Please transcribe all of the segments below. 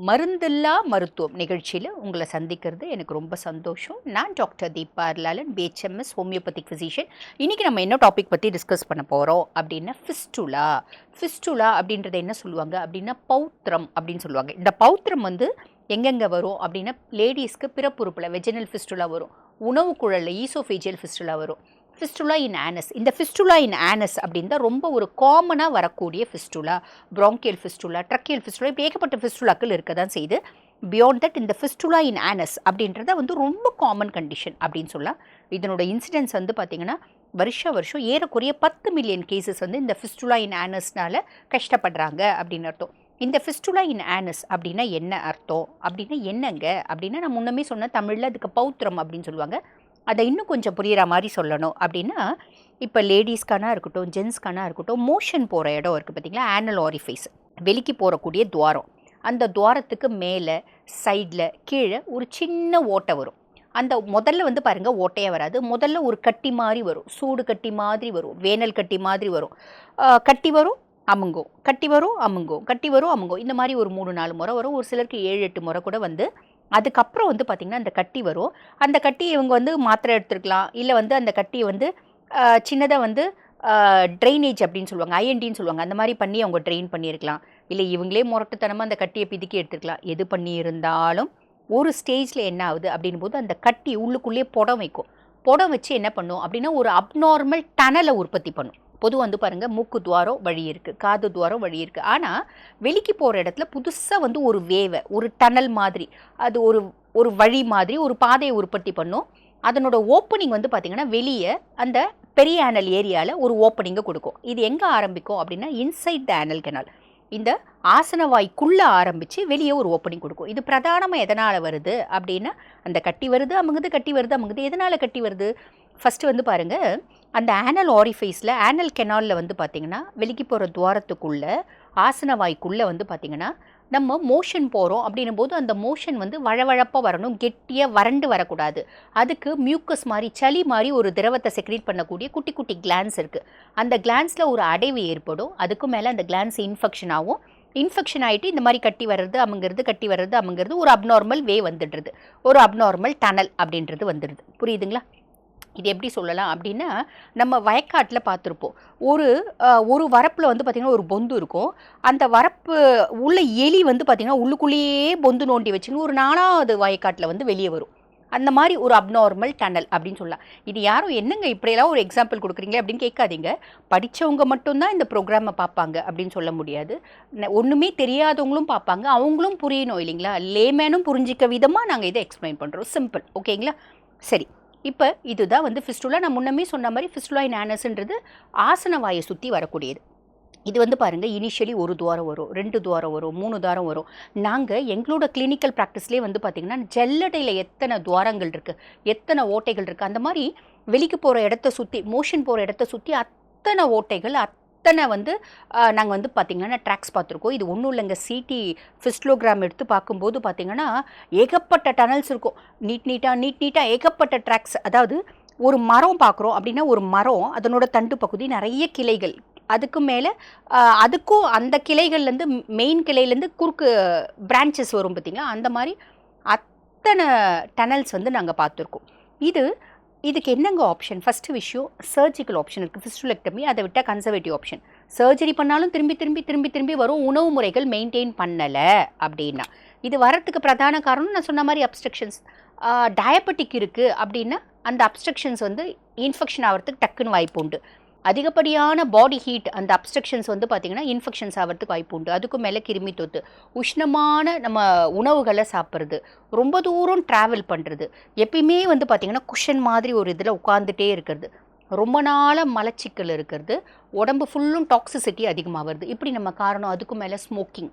மருந்தில்லா மருத்துவம் நிகழ்ச்சியில் உங்களை சந்திக்கிறது எனக்கு ரொம்ப சந்தோஷம். நான் doctor Deepa Arlalan, BHMS homeopathic physician. இன்றைக்கி நம்ம என்ன டாபிக் பற்றி டிஸ்கஸ் பண்ண போகிறோம் அப்படின்னா ஃபிஸ்டுலா. ஃபிஸ்டுலா அப்படின்றத என்ன சொல்லுவாங்க அப்படின்னா பௌத்திரம் அப்படின்னு சொல்லுவாங்க. இந்த பௌத்திரம் வந்து எங்கெங்கே வரும் அப்படின்னா லேடிஸ்க்கு பிறப்புறுப்பில் வெஜினல் ஃபிஸ்டுலா வரும், உணவு குழலில் ஈசோஃபேஜியல் ஃபிஸ்டுலா வரும், ஃபிஸ்டுலா இன் ஆனஸ். இந்த ஃபிஸ்டுலா இன் ஆனஸ் அப்படின்னு தான் ரொம்ப ஒரு காமனாக வரக்கூடிய fistula. Bronchial fistula, tracheal fistula, இப்படி ஏகப்பட்ட ஃபிஸ்டுலாக்கள் இருக்க தான் செய்யுது. பியாண்ட் தட் இந்த ஃபிஸ்டுலா இன் ஆனஸ் அப்படின்றத வந்து ரொம்ப காமன் கண்டிஷன் அப்படின்னு சொல்லலாம். இதனோட இன்சிடென்ஸ் வந்து பார்த்திங்கன்னா வருஷம் ஏறக்குறைய 10 மில்லியன் கேசஸ் வந்து இந்த ஃபிஸ்டுலா இன் ஆனஸ்னால் கஷ்டப்படுறாங்க அப்படின்னு அர்த்தம். இந்த ஃபிஸ்டுலா இன் ஆனஸ் அப்படின்னா என்ன அர்த்தம் அப்படின்னா என்னங்க அப்படின்னா நான் முன்னமே சொன்ன தமிழில் அதுக்கு பௌத்திரம் அப்படின்னு சொல்லுவாங்க. அதை இன்னும் கொஞ்சம் புரிகிற மாதிரி சொல்லணும் அப்படின்னா இப்போ லேடிஸ்க்கானா இருக்கட்டும், ஜென்ஸ்க்கானா இருக்கட்டும், மோஷன் போகிற இடம் இருக்குது பார்த்திங்களா, ஆனல் ஆரிஃபைஸ், வெளிக்கு போகக்கூடிய துவாரம். அந்த துவாரத்துக்கு மேலே சைடில் கீழே ஒரு சின்ன ஓட்டை வரும். அந்த முதல்ல வந்து பாருங்கள் ஓட்டையாக வராது, முதல்ல ஒரு கட்டி மாதிரி வரும், சூடு கட்டி மாதிரி வரும், வேனல் கட்டி மாதிரி வரும், கட்டி வரும் அமுங்கும், கட்டி வரும் அமுங்கும், கட்டி வரும் அமுங்கும். இந்த மாதிரி ஒரு 3-4 முறை வரும். ஒரு சிலருக்கு 7-8 முறை கூட வந்து அதுக்கப்புறம் வந்து பார்த்திங்கன்னா அந்த கட்டி வரும். அந்த கட்டியை இவங்க வந்து மாத்திரை எடுத்துருக்கலாம், இல்லை வந்து அந்த கட்டியை வந்து சின்னதாக வந்து ட்ரைனேஜ் அப்படின்னு சொல்லுவாங்க, ஐஎன்டின்னு சொல்லுவாங்க, அந்த மாதிரி பண்ணி அவங்க ட்ரெயின் பண்ணியிருக்கலாம். இல்லை இவங்களே முரட்டுத்தனமாக அந்த கட்டியை பிதுக்கி எடுத்துருக்கலாம். எது பண்ணியிருந்தாலும் ஒரு ஸ்டேஜில் என்ன ஆகுது அப்படின் போது அந்த கட்டி உள்ளுக்குள்ளேயே புடம் வைக்கும். புடம் வச்சு என்ன பண்ணும் அப்படின்னா ஒரு அப்நார்மல் டனலை உற்பத்தி பண்ணும். பொதுவாக வந்து பாருங்கள், மூக்கு துவாரம் வழி இருக்குது, காது துவாரம் வழி இருக்குது. ஆனால் வெளிக்கு போகிற இடத்துல புதுசாக வந்து ஒரு வேவை, ஒரு டனல் மாதிரி, அது ஒரு வழி மாதிரி ஒரு பாதையை உற்பத்தி பண்ணும். அதனோட ஓப்பனிங் வந்து பார்த்திங்கன்னா வெளியே அந்த பெரிய ஆனல் ஏரியாவில் ஒரு ஓப்பனிங்கை கொடுக்கும். இது எங்கே ஆரம்பிக்கும் அப்படின்னா இன்சைட் த ஆனல் கெனால், இந்த ஆசனவாய்க்குள்ளே ஆரம்பித்து வெளியே ஒரு ஓப்பனிங் கொடுக்கும். இது பிரதானமாக எதனால் வருது அப்படின்னா அந்த கட்டி வருது அமுங்குது, கட்டி வருது அமுங்குது. எதனால் கட்டி வருது? ஃபஸ்ட்டு வந்து பாருங்கள், அந்த ஆனல் ஆரிஃபைஸில் ஆனல் கெனாலில் வந்து பார்த்திங்கன்னா வெளிக்கு போகிற துவாரத்துக்குள்ளே ஆசனவாய்க்குள்ளே வந்து பார்த்திங்கன்னா நம்ம மோஷன் போகிறோம் அப்படின்னும் போது அந்த மோஷன் வந்து வழவழப்பாக வரணும், கெட்டியாக வறண்டு வரக்கூடாது. அதுக்கு மியூக்கஸ் மாதிரி சளி மாதிரி ஒரு திரவத்தை செக்ரீட் பண்ணக்கூடிய குட்டி குட்டி கிளான்ஸ் இருக்குது. அந்த கிளான்ஸில் ஒரு அடைவு ஏற்படும். அதுக்கும் மேலே அந்த கிளான்ஸ் இன்ஃபெக்ஷன் ஆகும். இன்ஃபெக்ஷன் ஆகிட்டு இந்த மாதிரி கட்டி வர்றது அமுங்கிறது, கட்டி வர்றது அமுங்கிறது, ஒரு அப்நார்மல் வே வந்துடுறது, ஒரு அப்நார்மல் டனல் அப்படின்றது வந்துடுது. புரியுதுங்களா? இது எப்படி சொல்லலாம் அப்படின்னா நம்ம வயக்காட்டில் பார்த்துருப்போம், ஒரு வரப்பில் வந்து பார்த்திங்கன்னா ஒரு பொந்து இருக்கும். அந்த வரப்பு உள்ள எலி வந்து பார்த்திங்கன்னா உள்ளுக்குள்ளேயே பொந்து நோண்டி வச்சுன்னு ஒரு 4வது வயக்காட்டில் வந்து வெளியே வரும். அந்த மாதிரி ஒரு அப்நார்மல் டனல் அப்படின்னு சொல்லலாம். இது யாரும் என்னங்க இப்படியெல்லாம் ஒரு எக்ஸாம்பிள் கொடுக்குறீங்களே அப்படின்னு கேட்காதீங்க. படித்தவங்க மட்டும்தான் இந்த ப்ரோக்ராமை பார்ப்பாங்க அப்படின்னு சொல்ல முடியாது. ஒன்றுமே தெரியாதவங்களும் பார்ப்பாங்க, அவங்களும் புரியணும் இல்லைங்களா? லேமேனும் புரிஞ்சிக்க விதமாக நாங்கள் இதை எக்ஸ்பிளைன் பண்ணுறோம். சிம்பிள். ஓகேங்களா? சரி, இப்போ இதுதான் வந்து ஃபிஸ்டுலா. நான் முன்னமே சொன்ன மாதிரி ஃபிஸ்டுலா இன் ஆனஸ்ன்றது ஆசனவாயை சுற்றி வரக்கூடியது. இது வந்து பாருங்கள், இனிஷியலி ஒரு துவாரம் வரும், 2 துவாரம் வரும், 3 துவாரம் வரும். நாங்கள் எங்களோட கிளினிக்கல் ப்ராக்டிஸ்லேயே வந்து பார்த்திங்கன்னா ஜல்லடையில் எத்தனை துவாரங்கள் இருக்குது, எத்தனை ஓட்டைகள் இருக்குது, அந்த மாதிரி வெளிக்கு போகிற இடத்த சுற்றி, மோஷன் போகிற இடத்த சுற்றி அத்தனை ஓட்டைகள், அத்தனை வந்து நாங்கள் வந்து பார்த்திங்கன்னா ட்ராக்ஸ் பார்த்துருக்கோம். இது ஒன்றும் இல்லைங்க, சிடி ஃபிஸ்ட்லோகிராம் எடுத்து பார்க்கும்போது பார்த்திங்கன்னா ஏகப்பட்ட டனல்ஸ் இருக்கும், நீட்டாக ஏகப்பட்ட ட்ராக்ஸ். அதாவது ஒரு மரம் பார்க்குறோம் அப்படின்னா ஒரு மரம், அதனோட தண்டு பகுதி நிறைய கிளைகள், அதுக்கு மேலே அதுக்கும் அந்த கிளைகள்லேருந்து மெயின் கிளையிலேருந்து குறுக்கு பிரான்ச்சஸ் வரும் பார்த்திங்களா, அந்த மாதிரி அத்தனை டனல்ஸ் வந்து நாங்கள் பார்த்துருக்கோம். இதுக்கு என்னங்க ஆப்ஷன்? ஃபஸ்ட்டு விஷயம், சர்ஜிக்கல் ஆப்ஷன் இருக்குது, ஃபிஸ்டுலெக்டமி. அதை விட்டால் கன்சர்வேட்டிவ் ஆப்ஷன். சர்ஜரி பண்ணாலும் திரும்பி வரும், உணவு முறைகள் மெயின்டைன் பண்ணலை அப்படின்னா. இது வரத்துக்கு பிரதான காரணம் நான் சொன்ன மாதிரி அப்ஸ்ட்ரக்ஷன்ஸ். டயபெட்டிக் இருக்குது அப்படின்னா அந்த அப்ஸ்ட்ரக்ஷன்ஸ் வந்து இன்ஃபெக்ஷன் ஆகிறதுக்கு டக்குன்னு வாய்ப்பு உண்டு. அதிகப்படியான பாடி ஹீட், அந்த அப்ஸ்ட்ரக்ஷன்ஸ் வந்து பார்த்திங்கன்னா இன்ஃபெக்ஷன்ஸ் ஆகிறதுக்கு வாய்ப்பு உண்டு. அதுக்கும் மேலே கிருமி தொத்து, உஷ்ணமான நம்ம உணவுகளை சாப்பிட்றது, ரொம்ப தூரம் ட்ராவல் பண்ணுறது, எப்பயுமே வந்து பார்த்திங்கன்னா குஷன் மாதிரி ஒரு இதில் உட்காந்துட்டே இருக்கிறது, ரொம்ப நாளாக மலச்சிக்கல் இருக்கிறது, உடம்பு ஃபுல்லும் டாக்ஸிசிட்டி அதிகமாக வருது. இப்படி நம்ம காரணம். அதுக்கும் மேலே ஸ்மோக்கிங்,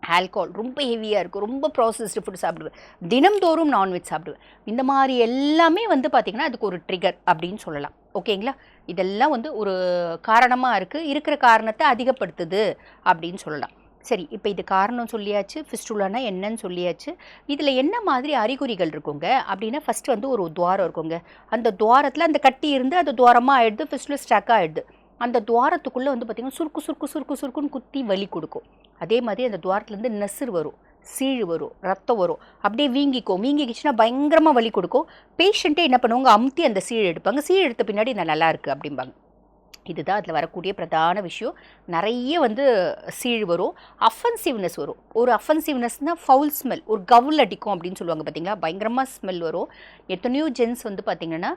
ஆல்கோஹால் ரொம்ப ஹெவியாக இருக்கும், ரொம்ப ப்ராசஸ்டு ஃபுட் சாப்பிடுவேன், தினம்தோறும் நான்வெஜ் சாப்பிடுவேன், இந்த மாதிரி எல்லாமே வந்து பார்த்திங்கன்னா அதுக்கு ஒரு ட்ரிகர் அப்படின்னு சொல்லலாம். ஓகேங்களா? இதெல்லாம் வந்து ஒரு காரணமாக இருக்குது, இருக்கிற காரணத்தை அதிகப்படுத்துது அப்படின்னு சொல்லலாம். சரி, இப்போ இது காரணம் சொல்லியாச்சு, ஃபிஸ்டுலானா என்னன்னு சொல்லியாச்சு. இதில் என்ன மாதிரி அறிகுறிகள் இருக்குங்க அப்படின்னா ஃபஸ்ட்டு வந்து ஒரு துவாரம் இருக்குங்க. அந்த துவாரத்தில் அந்த கட்டி இருந்து அது துவாரமாக ஆகிடுது, ஃபிஸ்டுலா ஸ்டாக் ஆகிடுது. அந்த துவாரத்துக்குள்ளே வந்து பார்த்திங்கன்னா சுருக்கு சுருக்குன்னு குத்தி வலி கொடுக்கும். அதே மாதிரி அந்த துவாரத்துலேருந்து நெசுர் வரும், சீழ் வரும், ரத்தம் வரும், அப்படியே வீங்கிக்கிச்சுன்னா பயங்கரமாக வலி கொடுக்கும். பேஷண்ட்டே என்ன பண்ணுவாங்க, அமுத்தி அந்த சீழ் எடுப்பாங்க. சீழ் எடுத்த பின்னாடி நான் நல்லா இருக்குது அப்படிம்பாங்க. இதுதான் அதில் வரக்கூடிய பிரதான விஷயம். நிறைய வந்து சீழ் வரும், அஃபென்சிவ்னஸ் வரும். ஒரு அஃபென்சிவ்னஸ்னால் ஃபவுல் ஸ்மெல், ஒரு கவுல் அடிக்கும் அப்படின்னு சொல்லுவாங்க பார்த்தீங்களா, பயங்கரமாக ஸ்மெல் வரும். எத்தனையோ ஜென்ஸ் வந்து பார்த்திங்கன்னா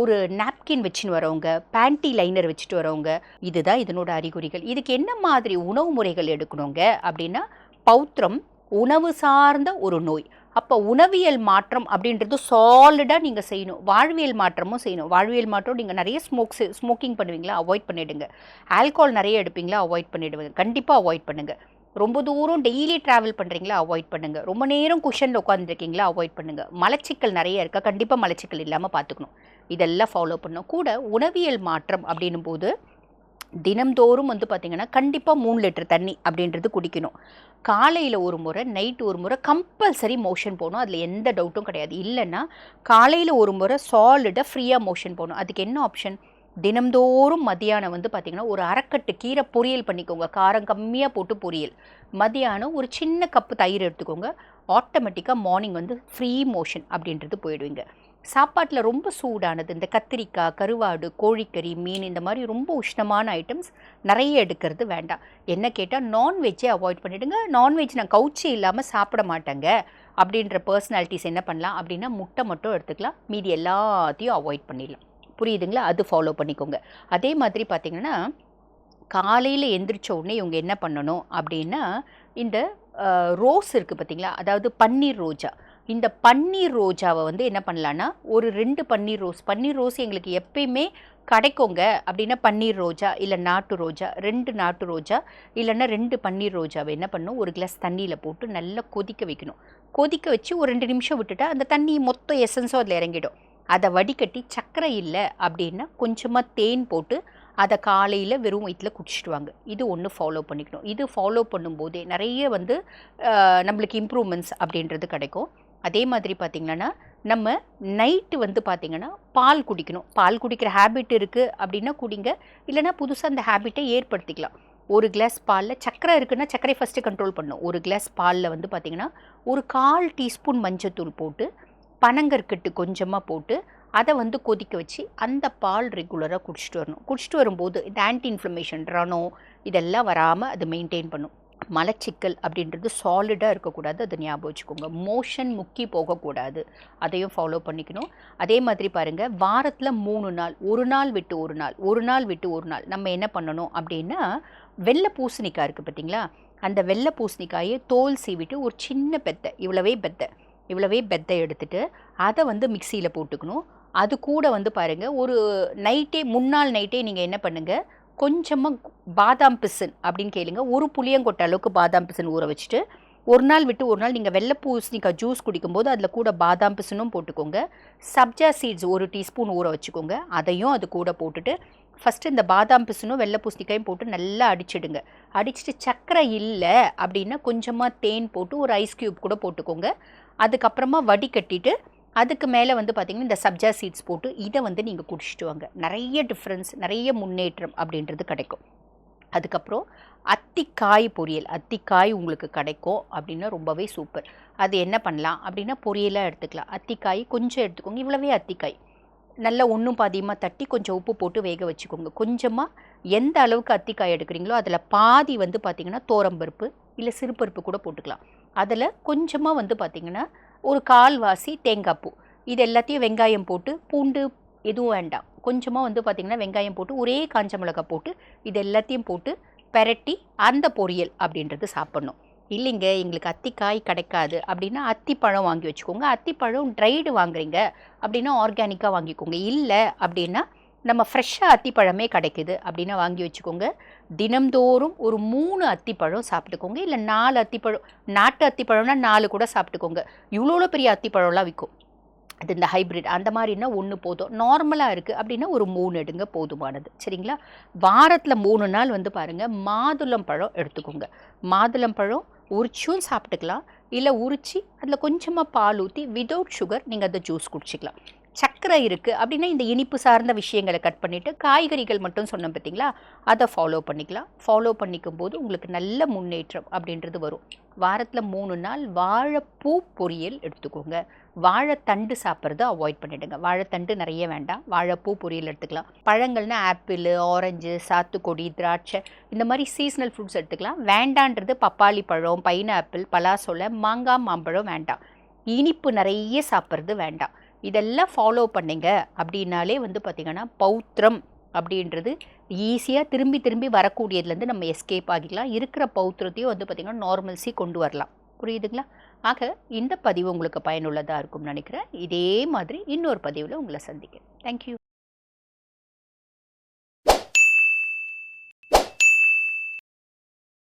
ஒரு நாப்கின் வச்சுன்னு வரவங்க, பேண்டி லைனர் வச்சுட்டு வரவங்க, இதுதான் இதனோட அறிகுறிகள். இதுக்கு என்ன மாதிரி உணவு முறைகள் எடுக்கணுங்க அப்படின்னா, பௌத்திரம் உணவு சார்ந்த ஒரு நோய். அப்போ உணவியல் மாற்றம் அப்படின்றது சாலிடாக நீங்கள் செய்யணும். வாழ்வியல் மாற்றமும் செய்யணும். வாழ்வியல் மாற்றம், நீங்கள் நிறைய ஸ்மோக்கிங் பண்ணுவீங்களா, அவாய்ட் பண்ணிவிடுங்க. ஆல்கோஹால் நிறைய எடுப்பீங்களா, அவாய்ட் பண்ணிவிடுங்க. கண்டிப்பாக அவாய்ட் பண்ணுங்கள். ரொம்ப தூரம் டெய்லி ட்ராவல் பண்ணுறீங்களா, அவாய்ட் பண்ணுங்கள். ரொம்ப நேரம் குஷனில் உட்காந்துருக்கீங்களா, அவாய்ட் பண்ணுங்கள். மலச்சிக்கல் நிறைய இருக்கா, கண்டிப்பாக மலச்சிக்கல் இல்லாமல் பார்த்துக்கணும். இதெல்லாம் ஃபாலோ பண்ணணும். கூட உணவியல் மாற்றம் அப்படின்னும் போது தினம்தோறும் வந்து பார்த்திங்கன்னா கண்டிப்பாக 3 லிட்டர் தண்ணி அப்படின்றது குடிக்கணும். காலையில் ஒரு முறை, நைட்டு ஒரு முறை கம்பல்சரி மோஷன் போகணும். அதில் எந்த டவுட்டும் கிடையாது. இல்லைன்னா காலையில் ஒரு முறை சாலிடாக ஃப்ரீயாக மோஷன் போகணும். அதுக்கு என்ன ஆப்ஷன், தினம்தோறும் மதியானம் வந்து பார்த்திங்கன்னா ஒரு அரைக்கட்டு கீரை பொரியல் பண்ணிக்கோங்க. காரம் கம்மியாக போட்டு பொரியல். மதியானம் ஒரு சின்ன கப்பு தயிர் எடுத்துக்கோங்க. ஆட்டோமேட்டிக்காக மார்னிங் வந்து ஃப்ரீ மோஷன் அப்படின்றது போயிடுவீங்க. சாப்பாட்டில் ரொம்ப சூடானது, இந்த கத்திரிக்காய், கருவாடு, கோழிக்கறி, மீன், இந்த மாதிரி ரொம்ப உஷ்ணமான ஐட்டம்ஸ் நிறைய எடுக்கிறது வேண்டாம். என்ன கேட்டால் நான்வெஜ்ஜே அவாய்ட் பண்ணிவிடுங்க. நான்வெஜ் நான் கவுச்சி இல்லாமல் சாப்பிட மாட்டேங்க அப்படின்ற பர்சனாலிட்டிஸ் என்ன பண்ணலாம் அப்படின்னா, முட்டை மட்டும் எடுத்துக்கலாம். மீதி எல்லாத்தையும் அவாய்ட் பண்ணிடலாம். புரியுதுங்களா? அது ஃபாலோ பண்ணிக்கோங்க. அதே மாதிரி பார்த்திங்கன்னா, காலையில் எந்திரிச்ச உடனே இவங்க என்ன பண்ணணும் அப்படின்னா, இந்த ரோஸ் இருக்குது பார்த்திங்களா, அதாவது பன்னீர் ரோஜா. இந்த பன்னீர் ரோஜாவை வந்து என்ன பண்ணலான்னா, ஒரு 2 பன்னீர் ரோஸ் எங்களுக்கு எப்பயுமே கிடைக்குங்க அப்படின்னா, பன்னீர் ரோஜா இல்லை நாட்டு ரோஜா, 2 நாட்டு ரோஜா இல்லைன்னா 2 பன்னீர் ரோஜாவை என்ன பண்ணணும், ஒரு கிளாஸ் தண்ணியில் போட்டு நல்லா கொதிக்க வைக்கணும். கொதிக்க வச்சு ஒரு 2 நிமிஷம் விட்டுட்டா அந்த தண்ணி மொத்த எசன்ஸும் அதில் இறங்கிடும். அதை வடிகட்டி சர்க்கரை இல்லை அப்படின்னா கொஞ்சமாக தேன் போட்டு அதை காலையில் வெறும் வயிற்றில் குடிச்சிட்டு வாங்க. இது ஒன்று ஃபாலோ பண்ணிக்கணும். இது ஃபாலோ பண்ணும்போதே நிறைய வந்து நம்மளுக்கு இம்ப்ரூவ்மெண்ட்ஸ் அப்படின்றது கிடைக்கும். அதே மாதிரி பார்த்திங்கன்னா, நம்ம நைட்டு வந்து பார்த்திங்கன்னா பால் குடிக்கணும். பால் குடிக்கிற ஹேபிட் இருக்குது அப்படின்னா குடிங்க. இல்லைனா புதுசாக அந்த ஹேபிட்டை ஏற்படுத்திக்கலாம். ஒரு கிளாஸ் பாலில் சர்க்கரை இருக்குன்னா சர்க்கரை ஃபஸ்ட்டு கண்ட்ரோல் பண்ணணும். ஒரு கிளாஸ் பாலில் வந்து பார்த்திங்கன்னா ஒரு 1/4 டீஸ்பூன் மஞ்சத்தூள் போட்டு, பனங்கற்கட்டு கொஞ்சமாக போட்டு, அதை வந்து கொதிக்க வச்சு அந்த பால் ரெகுலராக குடிச்சிட்டு வரணும். குடிச்சிட்டு வரும்போது இந்த ஆன்டி இன்ஃப்ளமேஷன், ரணம் இதெல்லாம் வராமல் அது மெயின்டைன் பண்ணும். மலச்சிக்கல் அப்படின்றது சாலிடாக இருக்கக்கூடாது, அதை ஞாபகம் வச்சுக்கோங்க. மோஷன் முக்கி போகக்கூடாது, அதையும் ஃபாலோ பண்ணிக்கணும். அதே மாதிரி பாருங்கள், வாரத்தில் 3 நாள், ஒரு நாள் விட்டு ஒரு நாள் நம்ம என்ன பண்ணணும் அப்படின்னா, வெள்ளை பூசணிக்காய் இருக்குது பார்த்தீங்களா, அந்த வெள்ளை பூசணிக்காயை தோல் சீவிட்டு ஒரு சின்ன இவ்வளவே பெத்தை எடுத்துகிட்டு அதை வந்து மிக்சியில் போட்டுக்கணும். அது கூட வந்து பாருங்கள், ஒரு முன்னாள் நைட்டே நீங்கள் என்ன பண்ணுங்கள், கொஞ்சமாக பாதாம் பிசின் அப்படின்னு கேளுங்க, ஒரு புளியங்கொட்டை அளவுக்கு பாதாம் பிசின் ஊற வச்சுட்டு, ஒரு நாள் விட்டு ஒரு நாள் நீங்கள் வெள்ளை பூசணிக்காய் ஜூஸ் குடிக்கும்போது அதில் கூட பாதாம் பிசினும் போட்டுக்கோங்க. சப்ஜா சீட்ஸ் 1 டீஸ்பூன் ஊற வச்சுக்கோங்க. அதையும் அது கூட போட்டுட்டு ஃபஸ்ட்டு இந்த பாதாம் பிசினும் வெள்ளை பூசணிக்காயும் போட்டு நல்லா அடிச்சிடுங்க. அடிச்சுட்டு சர்க்கரை இல்லை அப்படின்னா கொஞ்சமாக தேன் போட்டு ஒரு ஐஸ் க்யூப் கூட போட்டுக்கோங்க. அதுக்கப்புறமா வடிகட்டிட்டு அதுக்கு மேலே வந்து பார்த்திங்கன்னா இந்த சப்ஜா சீட்ஸ் போட்டு இதை வந்து நீங்கள் குடிச்சிட்டு வாங்க. நிறைய டிஃப்ரென்ஸ், நிறைய முன்னேற்றம் அப்படின்றது கிடைக்கும். அதுக்கப்புறம் அத்திக்காய் பொரியல், அத்திக்காய் உங்களுக்கு கிடைக்கும் அப்படின்னா ரொம்பவே சூப்பர். அது என்ன பண்ணலாம் அப்படின்னா, பொரியலாக எடுத்துக்கலாம். அத்திக்காய் கொஞ்சம் எடுத்துக்கோங்க, இவ்வளவே அத்திக்காய் நல்லா ஒன்றும் பாதியமாக தட்டி கொஞ்சம் உப்பு போட்டு வேக வச்சுக்கோங்க. கொஞ்சமாக எந்த அளவுக்கு அத்திக்காய் எடுக்கிறீங்களோ அதில் பாதி வந்து பார்த்திங்கன்னா தோரம்பருப்பு இல்லை சிறுபருப்பு கூட போட்டுக்கலாம். அதில் கொஞ்சமாக வந்து பார்த்திங்கன்னா ஒரு 1/4 வாசி தேங்காய் பூ, இது எல்லாத்தையும் வெங்காயம் போட்டு, பூண்டு எதுவும் வேண்டாம், கொஞ்சமாக வந்து பார்த்திங்கன்னா வெங்காயம் போட்டு ஒரே காஞ்ச மிளகாய் போட்டு இது எல்லாத்தையும் போட்டு பெரட்டி அந்த பொரியல் அப்படின்றது சாப்பிட்ணும். இல்லைங்க எங்களுக்கு அத்திக்காய் கிடைக்காது அப்படின்னா அத்திப்பழம் வாங்கி வச்சுக்கோங்க. அத்திப்பழம் ட்ரைடு வாங்குறீங்க அப்படின்னா ஆர்கானிக்காக வாங்கிக்கோங்க. இல்லை அப்படின்னா நம்ம ஃப்ரெஷ்ஷாக அத்திப்பழமே கிடைக்குது அப்படின்னா வாங்கி வச்சுக்கோங்க. தினம்தோறும் ஒரு 3 அத்திப்பழம் சாப்பிட்டுக்கோங்க. இல்லை 4 அத்திப்பழம், நாட்டு அத்திப்பழம்னா 4 கூட சாப்பிட்டுக்கோங்க. இவ்வளோ பெரிய அத்திப்பழம்லாம் விற்கும், அது இந்த ஹைப்ரிட் அந்த மாதிரின்னா 1 போதும். நார்மலாக இருக்குது அப்படின்னா ஒரு 3 எடுங்க, போதுமானது. சரிங்களா? வாரத்தில் 3 நாள் வந்து பாருங்கள், மாதுளம் பழம் எடுத்துக்கோங்க. மாதுளம் பழம் உரிச்சும் சாப்பிட்டுக்கலாம், இல்லை உரித்து அதில் கொஞ்சமாக பால் ஊற்றி விதவுட் சுகர் நீங்கள் அதை ஜூஸ் குடிச்சிக்கலாம். சர்க்கரை இருக்குது அப்படின்னா இந்த இனிப்பு சார்ந்த விஷயங்களை கட் பண்ணிவிட்டு காய்கறிகள் மட்டும் சொன்னோம் பார்த்தீங்களா, அதை ஃபாலோ பண்ணிக்கலாம். ஃபாலோ பண்ணிக்கும் போது உங்களுக்கு நல்ல முன்னேற்றம் அப்படின்றது வரும். வாரத்தில் 3 நாள் வாழைப்பூ பொரியல் எடுத்துக்கோங்க. வாழைத்தண்டு சாப்பிட்றத அவாய்ட் பண்ணிவிடுங்க. வாழைத்தண்டு நிறைய வேண்டாம், வாழைப்பூ பொரியல் எடுத்துக்கலாம். பழங்கள்னா ஆப்பிள், ஆரஞ்சு, சாத்துக்குடி, திராட்சை இந்த மாதிரி சீசனல் ஃப்ரூட்ஸ் எடுத்துக்கலாம். வேண்டான்றது பப்பாளி பழம், பைனாப்பிள், பலாசொலை, மாங்காய், மாம்பழம் வேண்டாம். இனிப்பு நிறைய சாப்பிட்றது வேண்டாம். இதெல்லாம் ஃபாலோ பண்ணிங்க அப்படின்னாலே வந்து பார்த்திங்கன்னா பௌத்திரம் அப்படின்றது ஈஸியாக திரும்பி திரும்பி வரக்கூடியதுலேருந்து நம்ம எஸ்கேப் ஆகிக்கலாம். இருக்கிற பௌத்திரத்தையும் வந்து பார்த்திங்கன்னா நார்மல்சி கொண்டு வரலாம். புரியுதுங்களா? ஆக இந்த பதிவு உங்களுக்கு பயனுள்ளதாக இருக்கும்னு நினைக்கிறேன். இதே மாதிரி இன்னொரு பதிவில் உங்களை சந்திக்கிறேன். தேங்க்யூ.